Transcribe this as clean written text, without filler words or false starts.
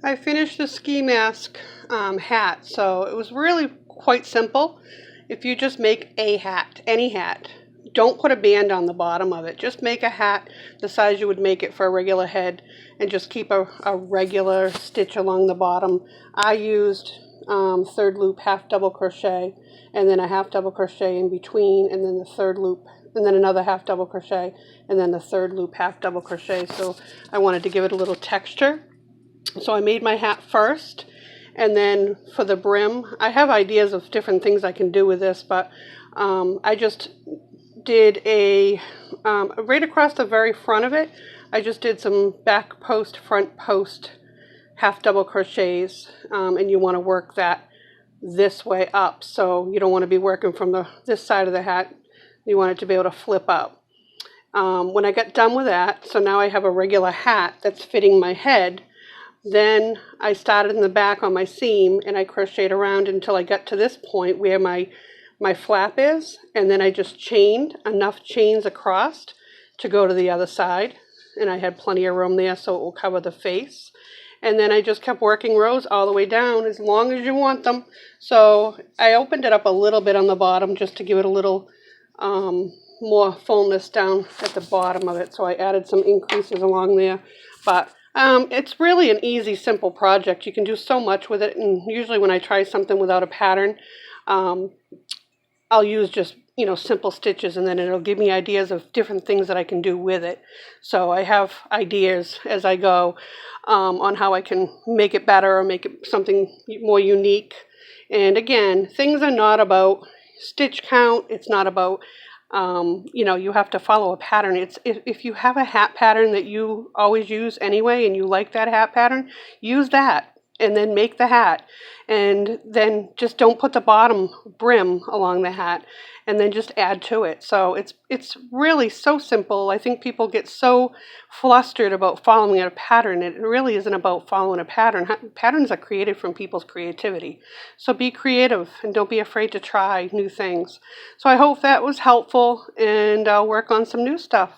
I finished the ski mask hat, so it was really quite simple. If you just make a hat, any hat, don't put a band on the bottom of it. Just make a hat the size you would make it for a regular head and just keep a regular stitch along the bottom. I used third loop half double crochet and then a half double crochet in between and then the third loop and then another half double crochet and then the third loop half double crochet. So I wanted to give it a little texture. So I made my hat first, and then for the brim, I have ideas of different things I can do with this, but I just did right across the very front of it, I just did some back post, front post, half double crochets, and you want to work that this way up. So you don't want to be working from this side of the hat. You want it to be able to flip up. When I got done with that, so now I have a regular hat that's fitting my head. Then I started in the back on my seam and I crocheted around until I got to this point where my flap is, and then I just chained enough chains across to go to the other side, and I had plenty of room there so it will cover the face. And then I just kept working rows all the way down as long as you want them. So I opened it up a little bit on the bottom just to give it a little more fullness down at the bottom of it. So I added some increases along there, but it's really an easy, simple project. You can do so much with it, and usually when I try something without a pattern, I'll use just, simple stitches, and then it'll give me ideas of different things that I can do with it. So I have ideas as I go on how I can make it better or make it something more unique. And again, things are not about stitch count. It's not about you have to follow a pattern. If you have a hat pattern that you always use anyway and you like that hat pattern, use that and then make the hat. And then just don't put the bottom brim along the hat, and then just add to it. So it's really so simple. I think people get so flustered about following a pattern. It really isn't about following a pattern. Patterns are created from people's creativity. So be creative and don't be afraid to try new things. So I hope that was helpful, and I'll work on some new stuff.